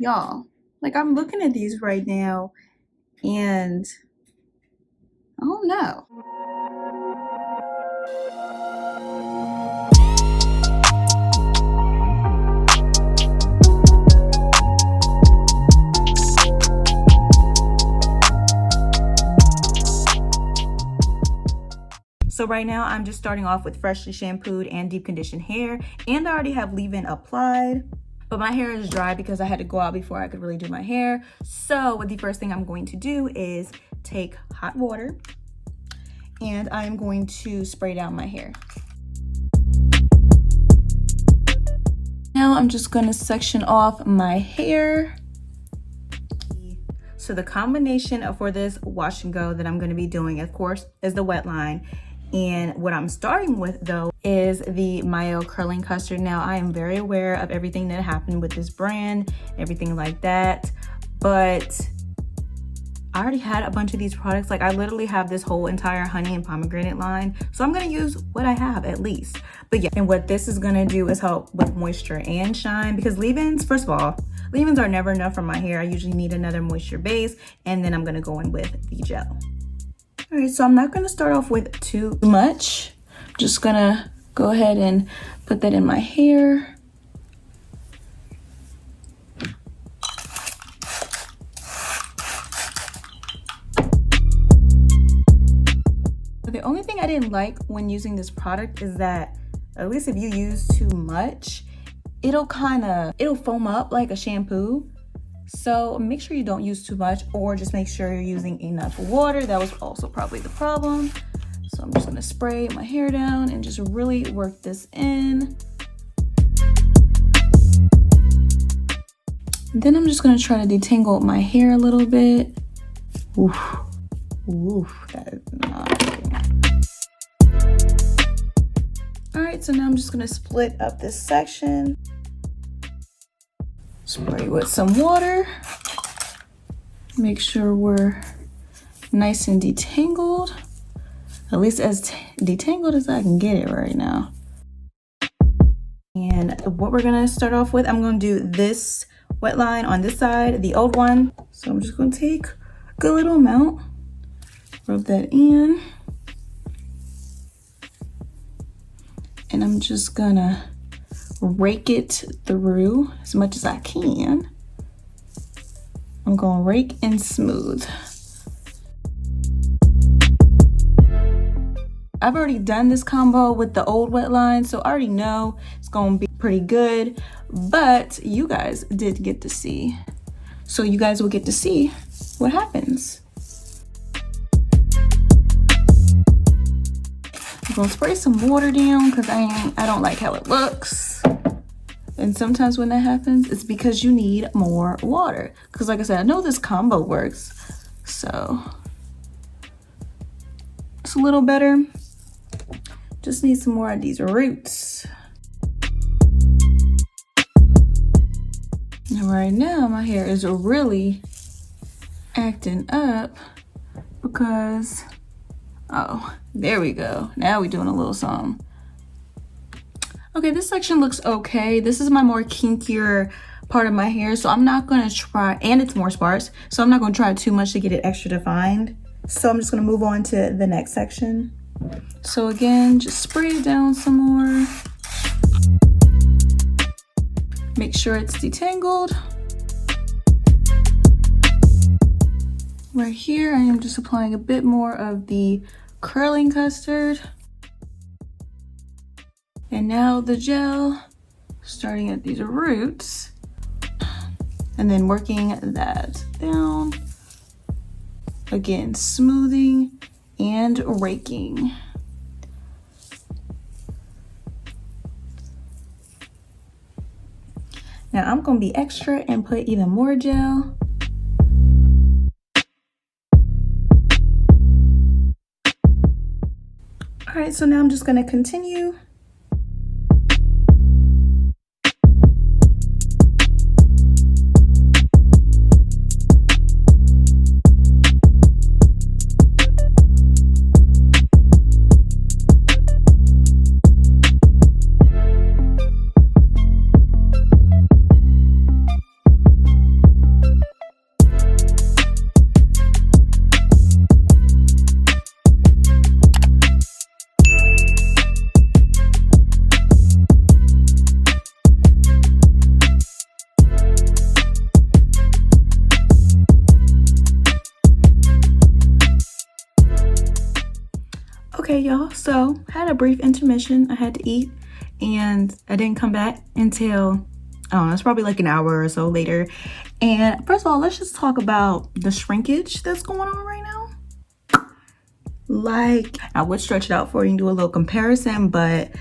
Y'all, like I'm looking at these right now and I don't know. So right now I'm just starting off with freshly shampooed and deep conditioned hair, and I already have leave-in applied, but my hair is dry because I had to go out before I could really do my hair. So the first thing I'm going to do is take hot water and I'm going to spray down my hair. Now I'm just going to section off my hair. So the combination for this wash and go that I'm going to be doing, of course, is the Wetline. And what I'm starting with though is the Mayo curling custard. Now I am very aware of everything that happened with this brand, everything like that, but I already had a bunch of these products. Like I literally have this whole entire honey and pomegranate line. So I'm gonna use what I have at least. But yeah, and what this is gonna do is help with moisture and shine, because leave-ins, first of all, leave-ins are never enough for my hair. I usually need another moisture base, and then I'm gonna go in with the gel. All right, so I'm not gonna start off with too much. I'm just gonna go ahead and put that in my hair. The only thing I didn't like when using this product is that, at least if you use too much, it'll foam up like a shampoo. So make sure you don't use too much, or just make sure you're using enough water. That was also probably the problem. So I'm just gonna spray my hair down and just really work this in. And then I'm just gonna try to detangle my hair a little bit. Oof, oof, that is not good. All right, so now I'm just gonna split up this section. Spray with some water. Make sure we're nice and detangled. At least as detangled as I can get it right now. And what we're gonna start off with, I'm gonna do this Wetline on this side, the old one. So I'm just gonna take a good little amount, rub that in. And I'm just gonna rake it through as much as I can. I'm gonna rake and smooth. I've already done this combo with the old Wetline, so I already know it's gonna be pretty good, but you guys did get to see. So you guys will get to see what happens. I'm gonna spray some water down because I don't like how it looks. And sometimes when that happens, it's because you need more water. Because like I said, I know this combo works. So it's a little better. Just need some more of these roots. And right now my hair is really acting up because, oh, there we go. Now we're doing a little something. Okay, this section looks okay. This is my more kinkier part of my hair, so I'm not gonna try, and it's more sparse, so I'm not gonna try too much to get it extra defined. So I'm just gonna move on to the next section. So again, just spray it down some more. Make sure it's detangled. Right here, I am just applying a bit more of the curling custard. And now the gel, starting at these roots, and then working that down. Again, smoothing and raking. Now I'm gonna be extra and put even more gel. All right, so now I'm just gonna continue. y'all. So I had a brief intermission. I had to eat and I didn't come back until, I don't know, it's probably like an hour or so later. And first of all, let's just talk about the shrinkage that's going on right now. Like, I would stretch it out for you and do a little comparison, but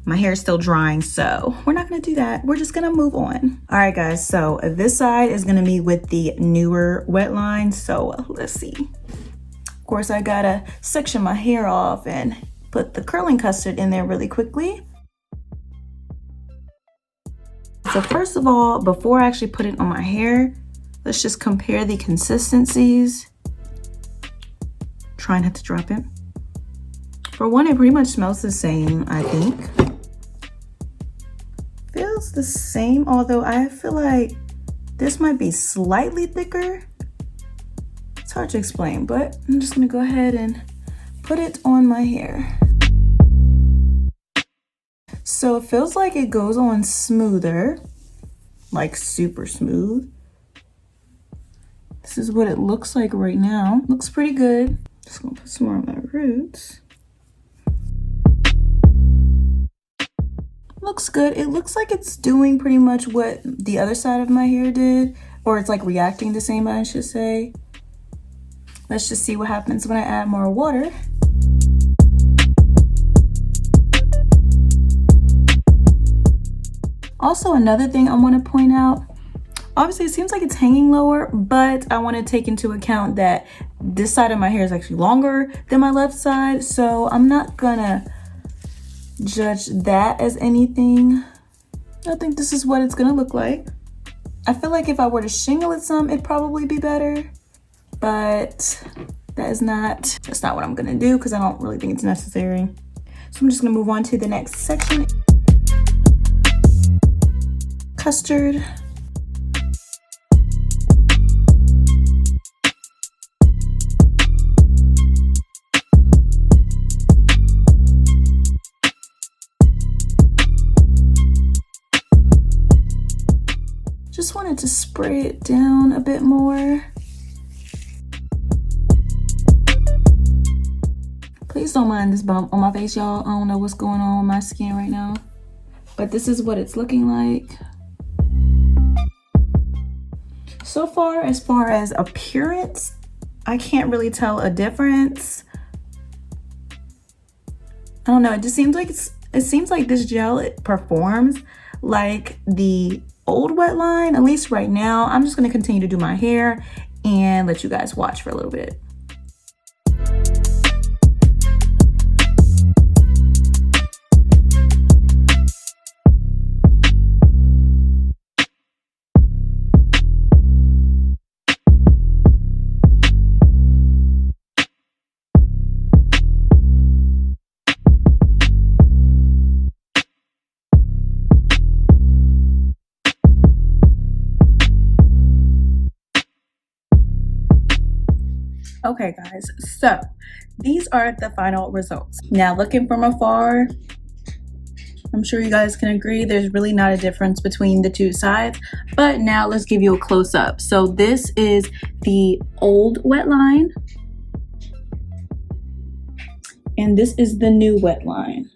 my hair is still drying, so we're not gonna do that. We're just gonna move on. All right, guys, so this side is gonna be with the newer Wetline. So let's see. Of course, I gotta section my hair off and put the curling custard in there really quickly. So first of all, before I actually put it on my hair, let's just compare the consistencies. Try not to drop it. For one, it pretty much smells the same, I think. Feels the same, although I feel like this might be slightly thicker. It's hard to explain, but I'm just gonna go ahead and put it on my hair. So it feels like it goes on smoother, like super smooth. This is what it looks like right now. Looks pretty good. Just gonna put some more on my roots. Looks good. It looks like it's doing pretty much what the other side of my hair did, or it's like reacting the same, I should say. Let's just see what happens when I add more water. Also, another thing I want to point out, obviously it seems like it's hanging lower, but I want to take into account that this side of my hair is actually longer than my left side, so I'm not gonna judge that as anything. I think this is what it's gonna look like. I feel like if I were to shingle it some, it'd probably be better, but that's not what I'm gonna do because I don't really think it's necessary. So I'm just gonna move on to the next section. Custard. Just wanted to spray it down a bit more. Please don't mind this bump on my face, y'all. I don't know what's going on with my skin right now, but this is what it's looking like. So far as appearance, I can't really tell a difference. I don't know, it just seems like it seems like this gel, it performs like the old Wetline, at least right now. I'm just gonna continue to do my hair and let you guys watch for a little bit. Okay guys, so these are the final results. Now looking from afar, I'm sure you guys can agree there's really not a difference between the two sides, but now let's give you a close-up. So this is the old Wetline and this is the new Wetline.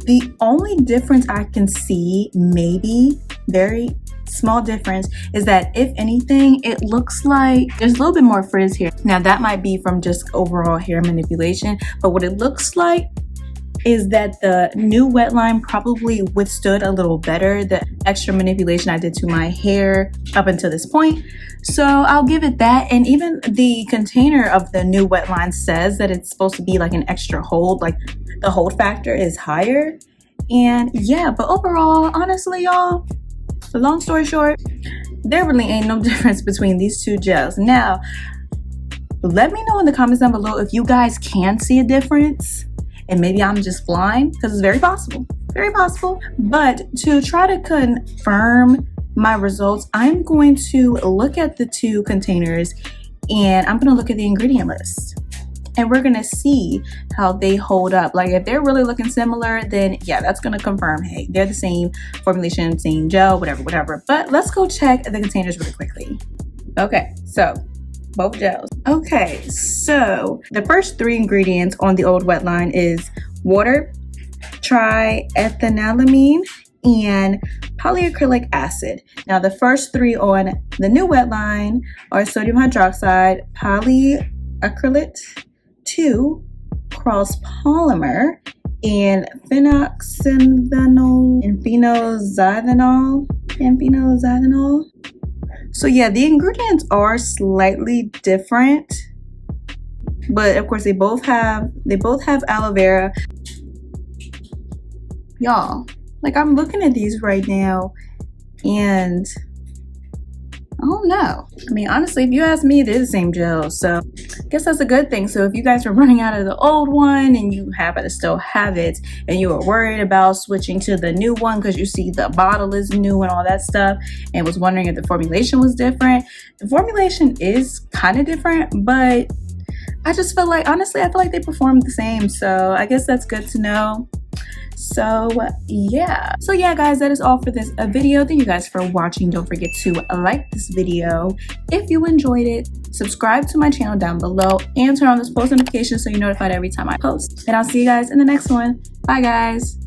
The only difference I can see, maybe very small difference, is that if anything, it looks like there's a little bit more frizz here. Now that might be from just overall hair manipulation, but what it looks like is that the new Wetline probably withstood a little better the extra manipulation I did to my hair up until this point. So I'll give it that. And even the container of the new Wetline says that it's supposed to be like an extra hold, like the hold factor is higher. And yeah, but overall, honestly, y'all, so long story short, there really ain't no difference between these two gels. Now, let me know in the comments down below if you guys can see a difference and maybe I'm just blind, because it's very possible, But to try to confirm my results, I'm going to look at the two containers and I'm going to look at the ingredient list. And we're gonna see how they hold up. Like if they're really looking similar, then yeah, that's gonna confirm, hey, they're the same formulation, same gel, whatever. But let's go check the containers really quickly. Okay, so both gels. Okay, so the first 3 ingredients on the old Wetline is water, triethanolamine, and polyacrylic acid. Now the first 3 on the new Wetline are sodium hydroxide, polyacrylate 2, cross polymer, and phenoxyethanol and phenolxyethanol. So yeah, the ingredients are slightly different, but of course they both have aloe vera. Y'all, like, I'm looking at these right now and I don't know. I mean, honestly, if you ask me, they're the same gel, so I guess that's a good thing. So if you guys are running out of the old one and you happen to still have it and you were worried about switching to the new one because you see the bottle is new and all that stuff and was wondering if the formulation was different, the formulation is kind of different, but I just feel like, honestly, I feel like they perform the same, so I guess that's good to know. So yeah, guys, that is all for this video. Thank you guys for watching. Don't forget to like this video if you enjoyed it, subscribe to my channel down below, and turn on those post notifications so you're notified every time I post. And I'll see you guys in the next one. Bye guys.